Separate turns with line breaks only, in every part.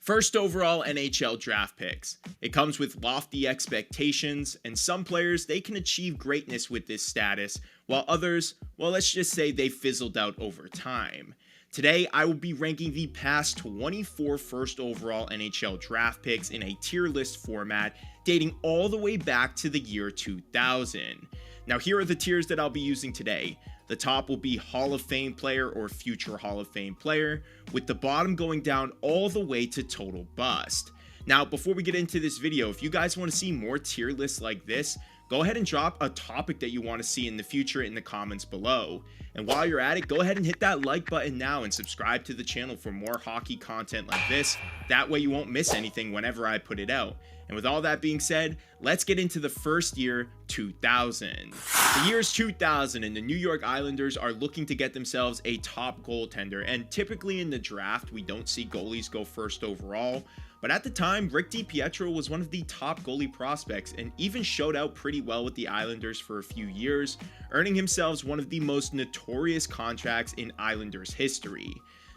First overall NHL draft picks. It comes with lofty expectations, and some players, they can achieve greatness with this status, while others, well, let's just say they fizzled out over time. Today, I will be ranking the past 24 first overall NHL draft picks in a tier list format, dating all the way back to the year 2000. Now, here are the tiers that I'll be using today. The top will be Hall of Fame player or future Hall of Fame player, with the bottom going down all the way to total bust. Now, before we get into this video, if you guys want to see more tier lists like this, go ahead and drop a topic that you want to see in the future in the comments below. And while you're at it, go ahead and hit that like button now and subscribe to the channel for more hockey content like this. That way you won't miss anything whenever I put it out. And with all that being said, let's get into the first year, 2000. The year is 2000 and the New York Islanders are looking to get themselves a top goaltender. And typically in the draft, we don't see goalies go first overall. But at the time, Rick DiPietro was one of the top goalie prospects and even showed out pretty well with the Islanders for a few years, earning himself one of the most notorious contracts in Islanders history.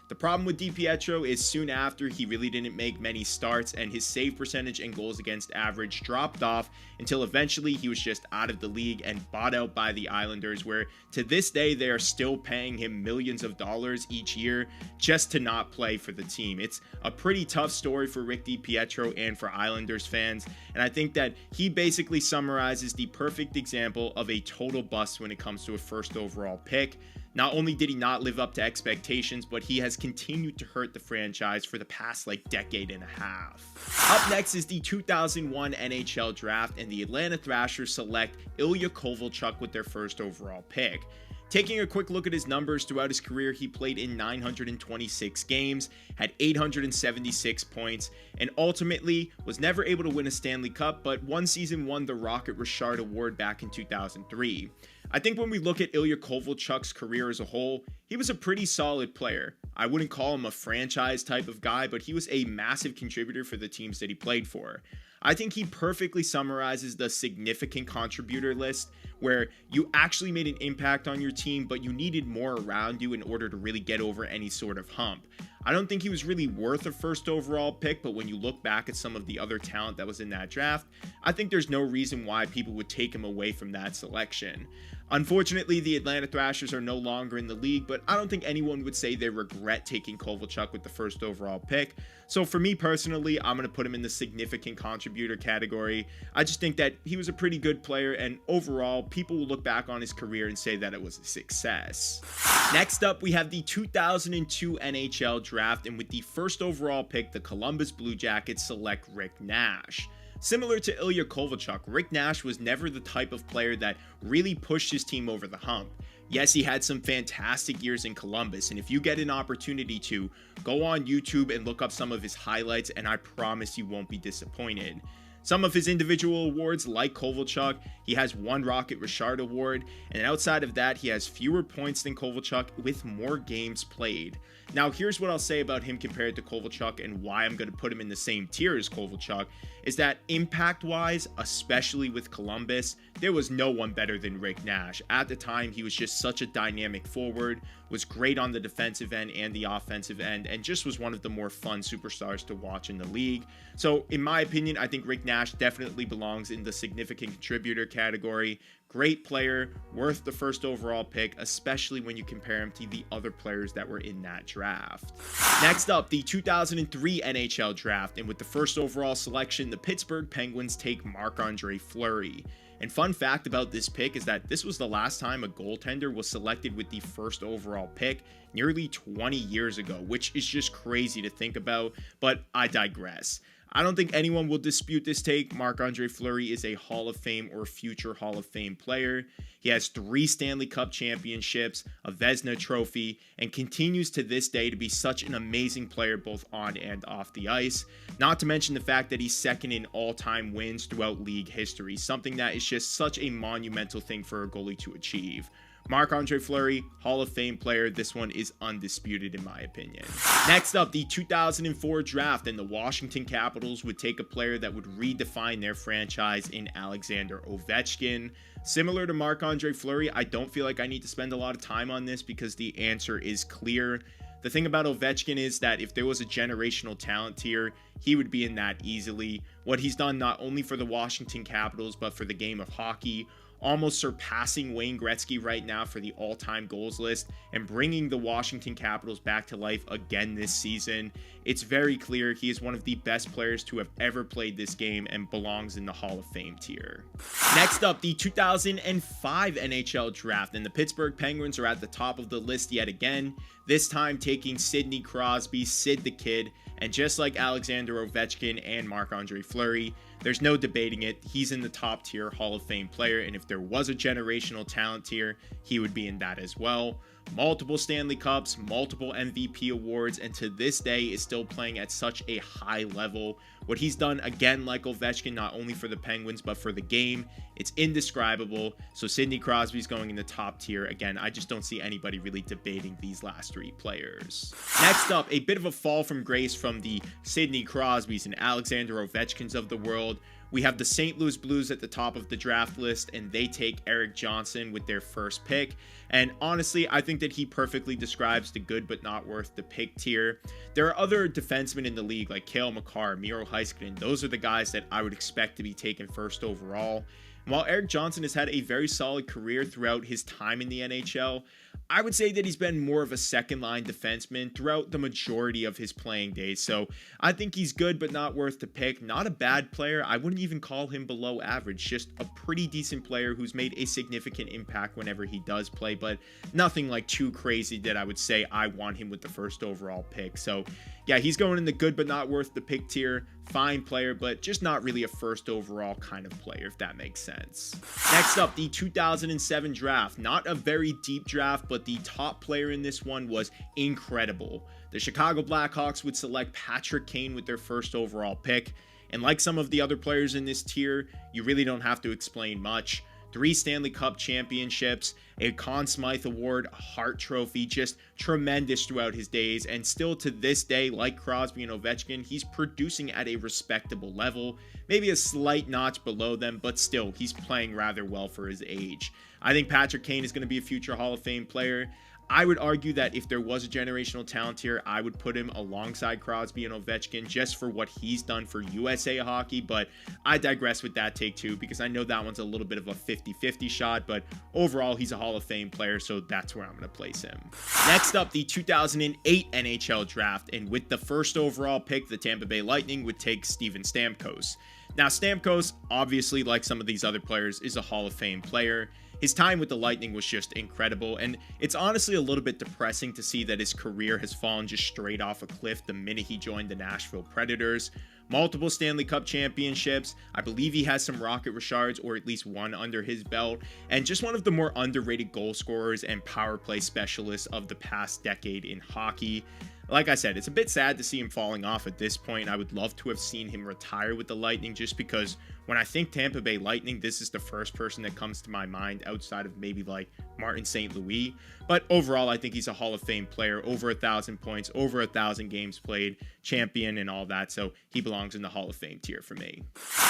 The problem with DiPietro is soon after, he really didn't make many starts and his save percentage and goals against average dropped off until eventually he was just out of the league and bought out by the Islanders, where to this day they are still paying him millions of dollars each year just to not play for the team. It's a pretty tough story for Rick DiPietro and for Islanders fans, and I think that he basically summarizes the perfect example of a total bust when it comes to a first overall pick. Not only did he not live up to expectations, but he has continued to hurt the franchise for the past decade and a half. Up next is the 2001 NHL draft, and the Atlanta Thrashers select Ilya Kovalchuk with their first overall pick. Taking a quick look at his numbers throughout his career, he played in 926 games, had 876 points, and ultimately was never able to win a Stanley Cup, but one season won the Rocket Richard Award back in 2003. I think when we look at Ilya Kovalchuk's career as a whole, he was a pretty solid player. I wouldn't call him a franchise type of guy, but he was a massive contributor for the teams that he played for. I think he perfectly summarizes the significant contributor list, where you actually made an impact on your team, but you needed more around you in order to really get over any sort of hump. I don't think he was really worth a first overall pick, but when you look back at some of the other talent that was in that draft, I think there's no reason why people would take him away from that selection. Unfortunately, the Atlanta Thrashers are no longer in the league, but I don't think anyone would say they regret taking Kovalchuk with the first overall pick. So for me personally, I'm going to put him in the significant contributor category. I just think that he was a pretty good player, and overall, people will look back on his career and say that it was a success. Next up, we have the 2002 NHL draft, and with the first overall pick, the Columbus Blue Jackets select Rick Nash. Similar to Ilya Kovalchuk, Rick Nash was never the type of player that really pushed his team over the hump. Yes, he had some fantastic years in Columbus, and if you get an opportunity to, go on YouTube and look up some of his highlights, and I promise you won't be disappointed. Some of his individual awards, like Kovalchuk, he has one Rocket Richard Award, and outside of that, he has fewer points than Kovalchuk with more games played. Now, here's what I'll say about him compared to Kovalchuk and why I'm going to put him in the same tier as Kovalchuk, is that impact-wise, especially with Columbus, there was no one better than Rick Nash. At the time, he was just such a dynamic forward, was great on the defensive end and the offensive end, and just was one of the more fun superstars to watch in the league. So, in my opinion, I think Rick Nash definitely belongs in the significant contributor category. Great player, worth the first overall pick, especially when you compare him to the other players that were in that draft. Next up, the 2003 NHL draft, and with the first overall selection, the Pittsburgh Penguins take Marc-Andre Fleury. And fun fact about this pick is that this was the last time a goaltender was selected with the first overall pick, nearly 20 years ago, which is just crazy to think about, but I digress. I don't think anyone will dispute this take. Marc-Andre Fleury is a Hall of Fame or future Hall of Fame player. He has 3 Stanley Cup championships, a Vezina trophy, and continues to this day to be such an amazing player both on and off the ice. Not to mention the fact that he's second in all-time wins throughout league history, something that is just such a monumental thing for a goalie to achieve. Marc-Andre Fleury, Hall of Fame player. This one is undisputed in my opinion. Next up, the 2004 draft, and the Washington Capitals would take a player that would redefine their franchise in Alexander Ovechkin. Similar to Marc-Andre Fleury, I don't feel like I need to spend a lot of time on this because the answer is clear. The thing about Ovechkin is that if there was a generational talent tier, he would be in that easily. What he's done not only for the Washington Capitals, but for the game of hockey, almost surpassing Wayne Gretzky right now for the all-time goals list and bringing the Washington Capitals back to life again this season. It's very clear he is one of the best players to have ever played this game and belongs in the Hall of Fame tier. Next up, the 2005 NHL draft, and the Pittsburgh Penguins are at the top of the list yet again, this time taking Sidney Crosby, Sid the Kid, and just like Alexander Ovechkin and Marc-Andre Fleury, there's no debating it. He's in the top tier Hall of Fame player, and if there was a generational talent tier, he would be in that as well. Multiple Stanley Cups, multiple MVP awards, and to this day is still playing at such a high level. What he's done, again, like Ovechkin, not only for the Penguins, but for the game, it's indescribable. So Sidney Crosby's going in the top tier. Again, I just don't see anybody really debating these last three players. Next up, a bit of a fall from grace from the Sidney Crosbys and Alexander Ovechkins of the world. We have the St. Louis Blues at the top of the draft list, and they take Erik Johnson with their first pick. And honestly, I think that he perfectly describes the good but not worth the pick tier. There are other defensemen in the league like Cale Makar, Miro Heiskanen. Those are the guys that I would expect to be taken first overall. And while Erik Johnson has had a very solid career throughout his time in the NHL, I would say that he's been more of a second-line defenseman throughout the majority of his playing days. So I think he's good, but not worth the pick. Not a bad player. I wouldn't even call him below average. Just a pretty decent player who's made a significant impact whenever he does play, but nothing like too crazy that I would say I want him with the first overall pick. So yeah, he's going in the good, but not worth the pick tier. Fine player, but just not really a first overall kind of player, if that makes sense. Next up, the 2007 draft. Not a very deep draft, but the top player in this one was incredible. The Chicago Blackhawks would select Patrick Kane with their first overall pick. And like some of the other players in this tier, you really don't have to explain much. 3 Stanley Cup championships, a Conn Smythe Award, a Hart Trophy, just tremendous throughout his days, and still to this day, like Crosby and Ovechkin, he's producing at a respectable level, maybe a slight notch below them, but still, he's playing rather well for his age. I think Patrick Kane is going to be a future Hall of Fame player. I would argue that if there was a generational talent here, I would put him alongside Crosby and Ovechkin just for what he's done for USA hockey, but I digress with that take too, because I know that one's a little bit of a 50-50 shot, but overall, he's a Hall of Fame player, so that's where I'm going to place him. Next up, the 2008 NHL draft, and with the first overall pick, the Tampa Bay Lightning would take Steven Stamkos. Now, Stamkos, obviously, like some of these other players, is a Hall of Fame player. His time with the Lightning was just incredible, and it's honestly a little bit depressing to see that his career has fallen just straight off a cliff the minute he joined the Nashville Predators. Multiple Stanley Cup championships, I believe he has some Rocket Richards or at least one under his belt, and just one of the more underrated goal scorers and power play specialists of the past decade in hockey. Like I said, it's a bit sad to see him falling off at this point. I would love to have seen him retire with the Lightning just because when I think Tampa Bay Lightning, this is the first person that comes to my mind outside of maybe like Martin St. Louis. But overall, I think he's a Hall of Fame player, over 1,000 points, over 1,000 games played, champion and all that. So he belongs in the Hall of Fame tier for me.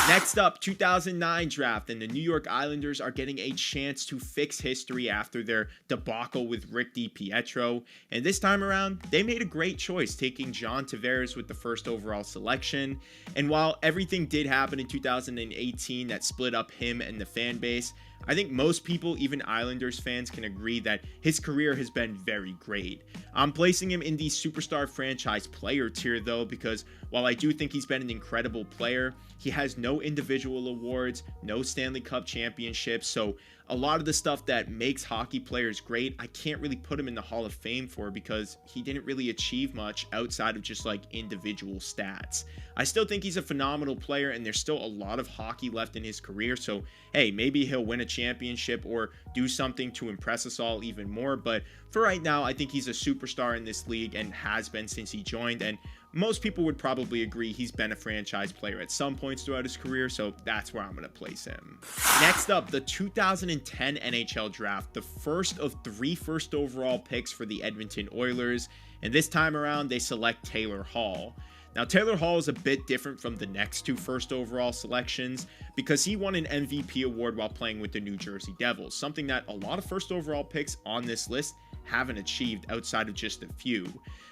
Next up, 2009 draft, and the New York Islanders are getting a chance to fix history after their debacle with Rick DiPietro. And this time around, they made a great choice, taking John Tavares with the first overall selection. And while everything did happen in 2018 that split up him and the fan base, I think most people, even Islanders fans, can agree that his career has been very great. I'm placing him in the superstar franchise player tier though, because while I do think he's been an incredible player, he has no individual awards, no Stanley Cup championships, so a lot of the stuff that makes hockey players great, I can't really put him in the Hall of Fame for because he didn't really achieve much outside of just like individual stats. I still think he's a phenomenal player and there's still a lot of hockey left in his career, so hey, maybe he'll win a championship or do something to impress us all even more, but for right now, I think he's a superstar in this league and has been since he joined, and most people would probably agree he's been a franchise player at some points throughout his career, so that's where I'm going to place him. Next up, the 2010 NHL draft, the first of 3 first overall picks for the Edmonton Oilers, and this time around, they select Taylor Hall. Now, Taylor Hall is a bit different from the next two first overall selections because he won an MVP award while playing with the New Jersey Devils, something that a lot of first overall picks on this list haven't achieved outside of just a few.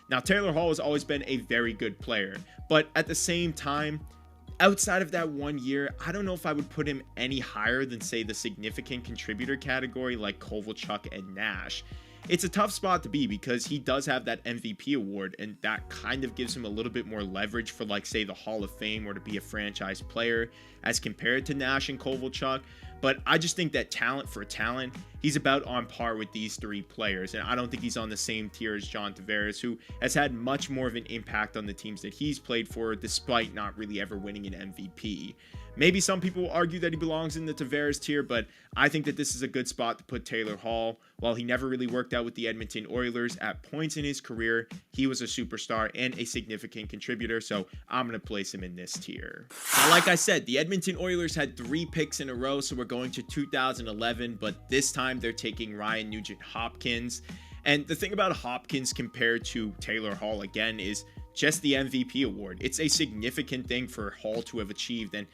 Now, Taylor Hall has always been a very good player, but at the same time, outside of that 1 year, I don't know if I would put him any higher than, say, the significant contributor category like Kovalchuk and Nash. It's a tough spot to be because he does have that MVP award, and that kind of gives him a little bit more leverage for, like, say, the Hall of Fame or to be a franchise player as compared to Nash and Kovalchuk. But I just think that talent for talent, he's about on par with these three players. And I don't think he's on the same tier as John Tavares, who has had much more of an impact on the teams that he's played for, despite not really ever winning an MVP. Maybe some people will argue that he belongs in the Tavares tier, but I think that this is a good spot to put Taylor Hall. While he never really worked out with the Edmonton Oilers, at points in his career, he was a superstar and a significant contributor, so I'm going to place him in this tier. Now, like I said, the Edmonton Oilers had 3 picks in a row, so we're going to 2011, but this time they're taking Ryan Nugent-Hopkins. And the thing about Hopkins compared to Taylor Hall, again, is just the MVP award. It's a significant thing for Hall to have achieved, and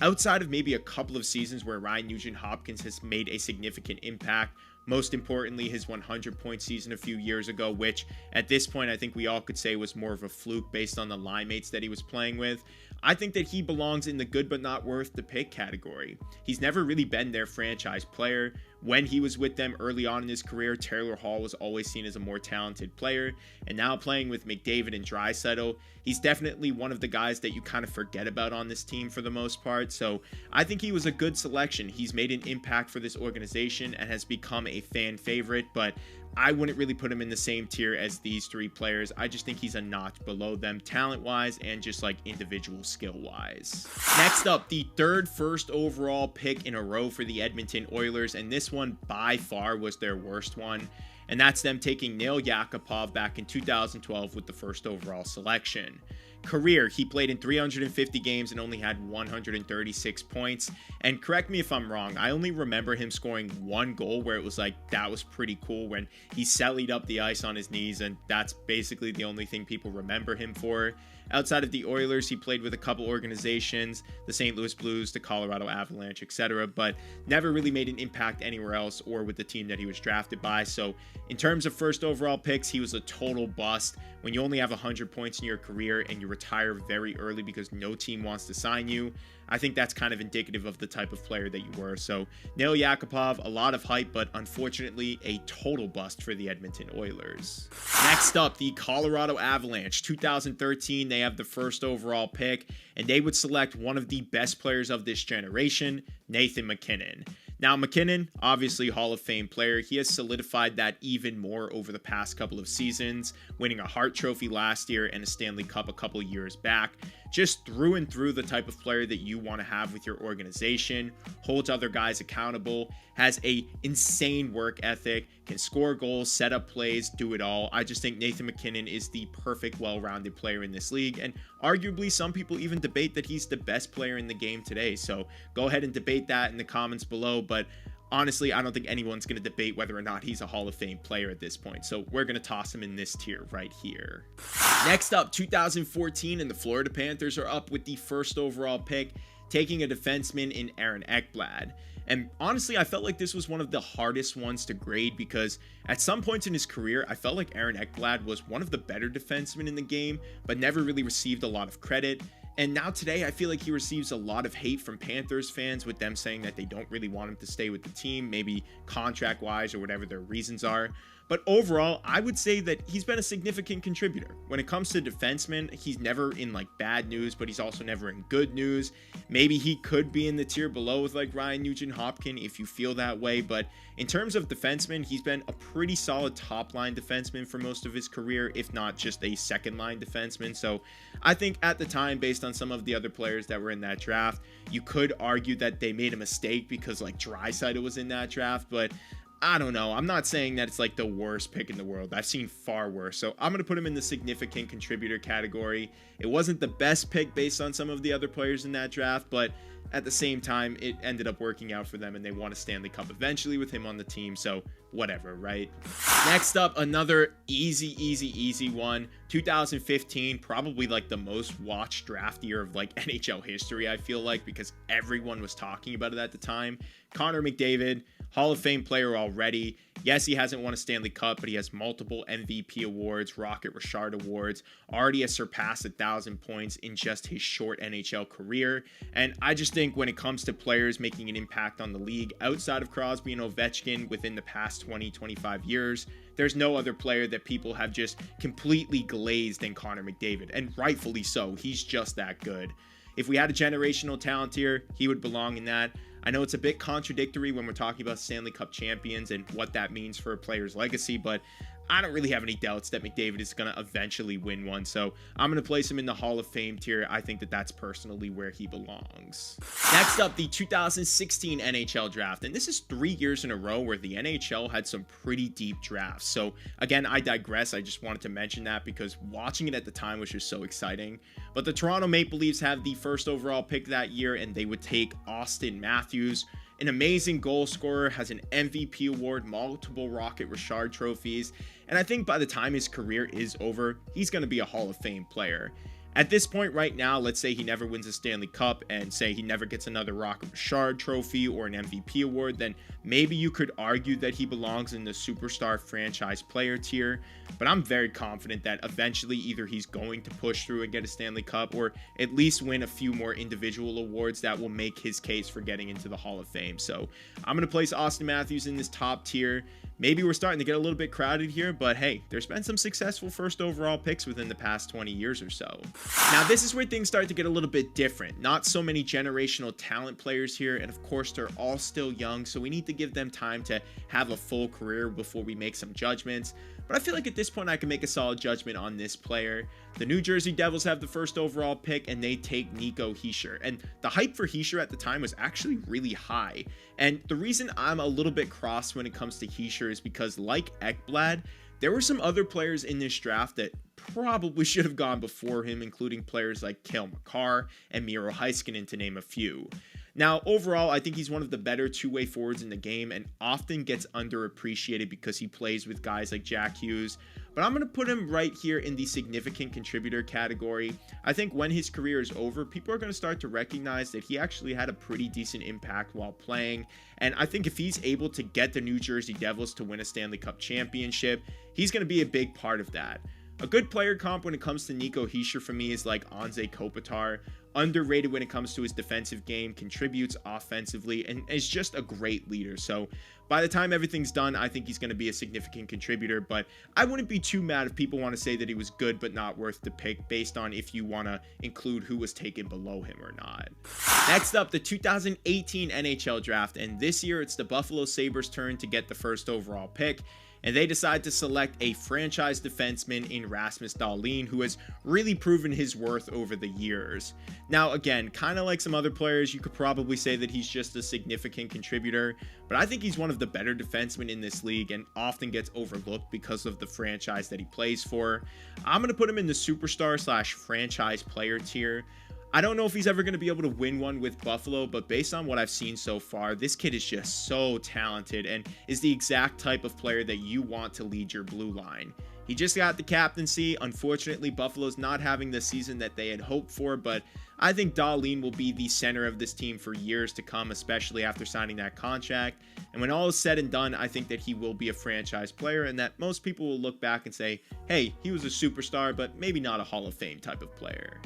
outside of maybe a couple of seasons where Ryan Nugent-Hopkins has made a significant impact, most importantly his 100-point season a few years ago, which at this point I think we all could say was more of a fluke based on the line mates that he was playing with, I think that he belongs in the good but not worth the pick category. He's never really been their franchise player. When he was with them early on in his career, Taylor Hall was always seen as a more talented player, and now playing with McDavid and Draisaitl, he's definitely one of the guys that you kind of forget about on this team for the most part, so I think he was a good selection. He's made an impact for this organization and has become a fan favorite, but I wouldn't really put him in the same tier as these three players. I just think he's a notch below them talent-wise and just like individual skill-wise. Next up, the third first overall pick in a row for the Edmonton Oilers, and this one by far was their worst one, and that's them taking Yakupov back in 2012 with the first overall selection. Career, he played in 350 games and only had 136 points. And correct me if I'm wrong, I only remember him scoring one goal where it was like, that was pretty cool, when he sallied up the ice on his knees, and that's basically the only thing people remember him for. Outside of the Oilers, he played with a couple organizations, the St. Louis Blues, the Colorado Avalanche, etc., but never really made an impact anywhere else or with the team that he was drafted by. So in terms of first overall picks, he was a total bust. When you only have 100 points in your career and you retire very early because no team wants to sign you, I think that's kind of indicative of the type of player that you were. So Yakupov, a lot of hype, but unfortunately a total bust for the Edmonton Oilers. Next up, the Colorado Avalanche. 2013, they have the first overall pick, and they would select one of the best players of this generation, Nathan MacKinnon. Now, MacKinnon, obviously Hall of Fame player, he has solidified that even more over the past couple of seasons, winning a Hart Trophy last year and a Stanley Cup a couple years back. Just through and through the type of player that you want to have with your organization, holds other guys accountable, has a insane work ethic, can score goals, set up plays, do it all. I just think Nathan MacKinnon is the perfect, well-rounded player in this league, and arguably some people even debate that he's the best player in the game today. So go ahead and debate that in the comments below, but honestly, I don't think anyone's going to debate whether or not he's a Hall of Fame player at this point, so we're going to toss him in this tier right here. Next up, 2014, and the Florida Panthers are up with the first overall pick, taking a defenseman in Aaron Ekblad. And honestly, I felt like this was one of the hardest ones to grade because at some points in his career, I felt like Aaron Ekblad was one of the better defensemen in the game, but never really received a lot of credit. And now today, I feel like he receives a lot of hate from Panthers fans, with them saying that they don't really want him to stay with the team, maybe contract-wise or whatever their reasons are. But overall, I would say that he's been a significant contributor. When it comes to defensemen, he's never in like bad news, but he's also never in good news. Maybe he could be in the tier below with like Ryan Nugent-Hopkins if you feel that way. But in terms of defensemen, he's been a pretty solid top-line defenseman for most of his career, if not just a second-line defenseman. So I think at the time, based on some of the other players that were in that draft, you could argue that they made a mistake because like Draisaitl was in that draft, but I don't know. I'm not saying that it's like the worst pick in the world. I've seen far worse. So I'm going to put him in the significant contributor category. It wasn't the best pick based on some of the other players in that draft, but at the same time, it ended up working out for them and they won a Stanley Cup eventually with him on the team. So whatever, right? Next up, another easy one. 2015, probably like the most watched draft year of like NHL history, I feel like, because everyone was talking about it at the time. Connor McDavid, Hall of Fame player already. Yes, he hasn't won a Stanley Cup, but he has multiple MVP awards, Rocket Richard awards, already has surpassed 1,000 points in just his short NHL career. And I just think when it comes to players making an impact on the league outside of Crosby and Ovechkin within the past 20-25 years, there's no other player that people have just completely glazed than Connor McDavid, and rightfully so. He's just that good. If we had a generational talent here, he would belong in that. I know it's a bit contradictory when we're talking about Stanley Cup champions and what that means for a player's legacy, but I don't really have any doubts that McDavid is going to eventually win one, so I'm going to place him in the Hall of Fame tier. I think that that's personally where he belongs. Next up, the 2016 NHL draft, and this is 3 years in a row where the NHL had some pretty deep drafts. So again, I digress. I just wanted to mention that because watching it at the time was just so exciting. But the Toronto Maple Leafs have the first overall pick that year, and they would take Auston Matthews, an amazing goal scorer, has an MVP award, multiple Rocket Richard trophies, and I think by the time his career is over, he's going to be a Hall of Fame player. At this point right now, let's say he never wins a Stanley Cup and say he never gets another Rocket Richard trophy or an MVP award, then maybe you could argue that he belongs in the superstar franchise player tier. But I'm very confident that eventually either he's going to push through and get a Stanley Cup or at least win a few more individual awards that will make his case for getting into the Hall of Fame. So I'm going to place Auston Matthews in this top tier. Maybe we're starting to get a little bit crowded here, but hey, there's been some successful first overall picks within the past 20 years or so. Now, this is where things start to get a little bit different. Not so many generational talent players here, and of course, they're all still young, so we need to give them time to have a full career before we make some judgments. But I feel like at this point, I can make a solid judgment on this player. The New Jersey Devils have the first overall pick, and they take Nico Hischier. And the hype for Hischier at the time was actually really high. And the reason I'm a little bit cross when it comes to Hischier is because, like Ekblad, there were some other players in this draft that probably should have gone before him, including players like Cale Makar and Miro Heiskanen, to name a few. Now, overall, I think he's one of the better two-way forwards in the game and often gets underappreciated because he plays with guys like Jack Hughes. But I'm going to put him right here in the significant contributor category. I think when his career is over, people are going to start to recognize that he actually had a pretty decent impact while playing. And I think if he's able to get the New Jersey Devils to win a Stanley Cup championship, he's going to be a big part of that. A good player comp when it comes to Nico Hischier for me is like Anze Kopitar. Underrated when it comes to his defensive game, contributes offensively, and is just a great leader. So by the time everything's done, I think he's going to be a significant contributor, but I wouldn't be too mad if people want to say that he was good but not worth the pick based on if you want to include who was taken below him or not. Next up, the 2018 NHL draft, and this year it's the Buffalo Sabres' turn to get the first overall pick. And they decide to select a franchise defenseman in Rasmus Dahlin, who has really proven his worth over the years. Now, again, kind of like some other players, you could probably say that he's just a significant contributor, but I think he's one of the better defensemen in this league and often gets overlooked because of the franchise that he plays for. I'm going to put him in the superstar/franchise player tier. I don't know if he's ever going to be able to win one with Buffalo, but based on what I've seen so far, this kid is just so talented and is the exact type of player that you want to lead your blue line. He just got the captaincy. Unfortunately, Buffalo's not having the season that they had hoped for, but I think Dahlin will be the center of this team for years to come, especially after signing that contract. And when all is said and done, I think that he will be a franchise player and that most people will look back and say, hey, he was a superstar, but maybe not a Hall of Fame type of player.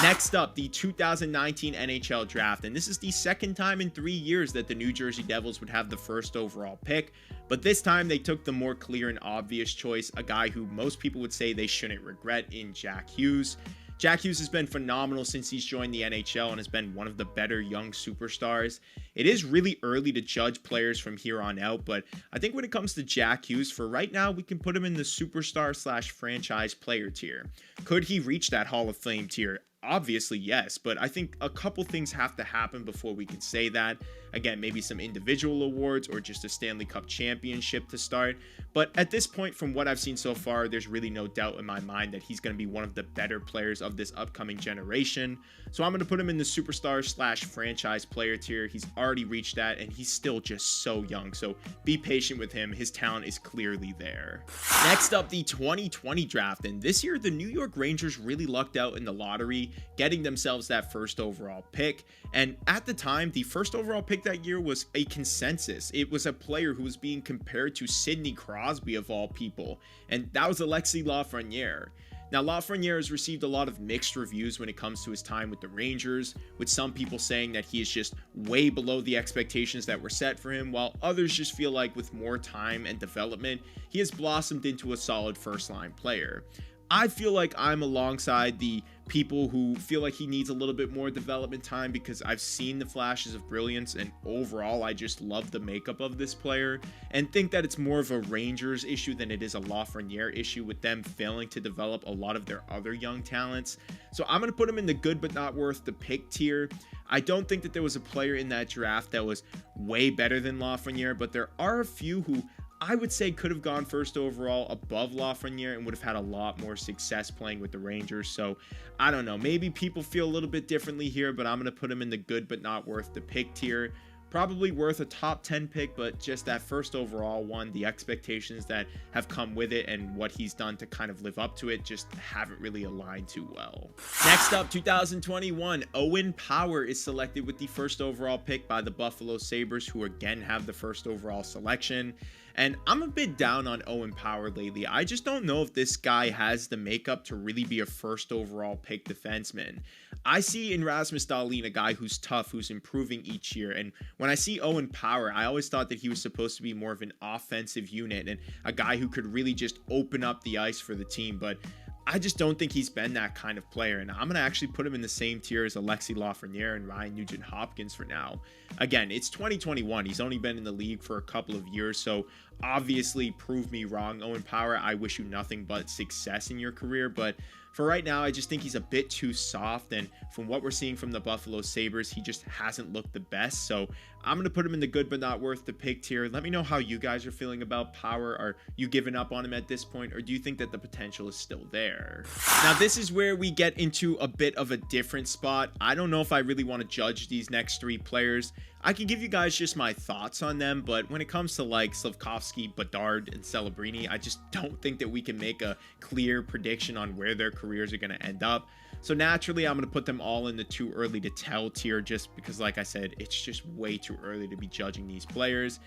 Next up, the 2019 NHL draft. And this is the second time in 3 years that the New Jersey Devils would have the first overall pick. But this time they took the more clear and obvious choice, a guy who most people would say they shouldn't regret in Jack Hughes. Jack Hughes has been phenomenal since he's joined the NHL and has been one of the better young superstars. It is really early to judge players from here on out, but I think when it comes to Jack Hughes, for right now, we can put him in the superstar/franchise player tier. Could he reach that Hall of Fame tier? Obviously, yes, but I think a couple things have to happen before we can say that. Again, maybe some individual awards or just a Stanley Cup championship to start. But at this point, from what I've seen so far, there's really no doubt in my mind that he's going to be one of the better players of this upcoming generation. So I'm going to put him in the superstar/franchise player tier. He's already reached that, and he's still just so young. So be patient with him. His talent is clearly there. Next up, the 2020 draft. And this year, the New York Rangers really lucked out in the lottery, getting themselves that first overall pick. And at the time, the first overall pick that year was a consensus. It was a player who was being compared to Sidney Crosby of all people, and that was Alexis Lafreniere. Now, Lafreniere has received a lot of mixed reviews when it comes to his time with the Rangers, with some people saying that he is just way below the expectations that were set for him, while others just feel like with more time and development, he has blossomed into a solid first-line player. I feel like I'm alongside the people who feel like he needs a little bit more development time, because I've seen the flashes of brilliance, and overall I just love the makeup of this player and think that it's more of a Rangers issue than it is a Lafreniere issue, with them failing to develop a lot of their other young talents. So I'm going to put him in the good but not worth the pick tier. I don't think that there was a player in that draft that was way better than Lafreniere, but there are a few who I would say could have gone first overall above Lafreniere and would have had a lot more success playing with the Rangers. So I don't know, maybe people feel a little bit differently here, but I'm going to put him in the good but not worth the pick tier. Probably worth a top 10 pick, but just that first overall one, the expectations that have come with it and what he's done to kind of live up to it just haven't really aligned too well. Next up, 2021, Owen Power is selected with the first overall pick by the Buffalo Sabres, who again have the first overall selection. And I'm a bit down on Owen Power lately. I just don't know if this guy has the makeup to really be a first overall pick defenseman. I see in Rasmus Dahlin a guy who's tough, who's improving each year. And when I see Owen Power, I always thought that he was supposed to be more of an offensive unit and a guy who could really just open up the ice for the team. But I just don't think he's been that kind of player, and I'm going to actually put him in the same tier as Alexis Lafreniere and Ryan Nugent-Hopkins for now. Again, it's 2021. He's only been in the league for a couple of years, so obviously prove me wrong, Owen Power. I wish you nothing but success in your career, but for right now, I just think he's a bit too soft, and from what we're seeing from the Buffalo Sabres, he just hasn't looked the best. So I'm going to put him in the good but not worth the pick tier. Let me know how you guys are feeling about Power. Are you giving up on him at this point, or do you think that the potential is still there? Now, this is where we get into a bit of a different spot. I don't know if I really want to judge these next three players. I can give you guys just my thoughts on them, but when it comes to like Slafkovsky, Bedard, and Celebrini, I just don't think that we can make a clear prediction on where their careers are going to end up. So naturally, I'm going to put them all in the too early to tell tier, just because, like I said, it's just way too early to be judging these players.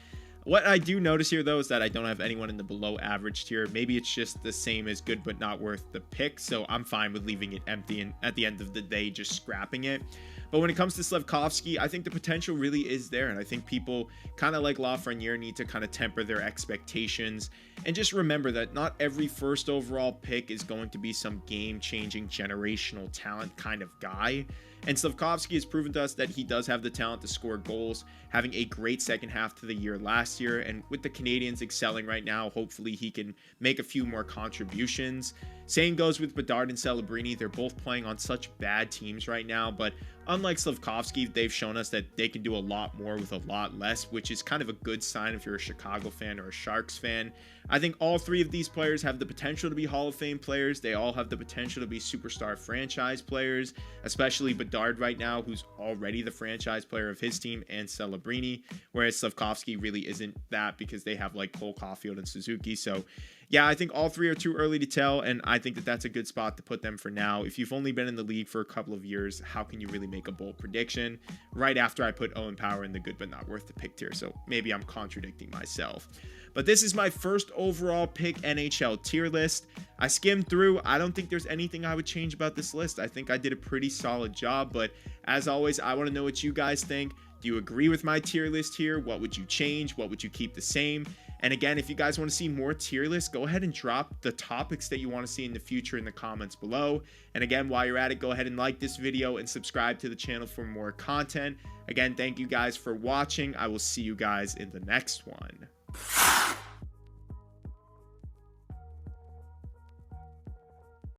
What I do notice here, though, is that I don't have anyone in the below average tier. Maybe it's just the same as good but not worth the pick, so I'm fine with leaving it empty and at the end of the day just scrapping it. But when it comes to Slafkovsky, I think the potential really is there, and I think people kind of like Lafreniere need to kind of temper their expectations and just remember that not every first overall pick is going to be some game-changing generational talent kind of guy. And Slafkovsky has proven to us that he does have the talent to score goals, having a great second half to the year last year. And with the Canadiens excelling right now, hopefully he can make a few more contributions. Same goes with Bedard and Celebrini. They're both playing on such bad teams right now, but unlike Slafkovsky, they've shown us that they can do a lot more with a lot less, which is kind of a good sign if you're a Chicago fan or a Sharks fan. I think all three of these players have the potential to be Hall of Fame players. They all have the potential to be superstar franchise players, especially Bedard right now, who's already the franchise player of his team, and Celebrini, whereas Slafkovsky really isn't that because they have like Cole Caulfield and Suzuki. So yeah, I think all three are too early to tell, and I think that that's a good spot to put them for now. If you've only been in the league for a couple of years, how can you really make a bold prediction? Right after I put Owen Power in the good but not worth the pick tier, so maybe I'm contradicting myself. But this is my first overall pick NHL tier list. I skimmed through. I don't think there's anything I would change about this list. I think I did a pretty solid job, but as always, I want to know what you guys think. Do you agree with my tier list here? What would you change? What would you keep the same? And again, if you guys want to see more tier lists, go ahead and drop the topics that you want to see in the future in the comments below. And again, while you're at it, go ahead and like this video and subscribe to the channel for more content. Again, thank you guys for watching. I will see you guys in the next one.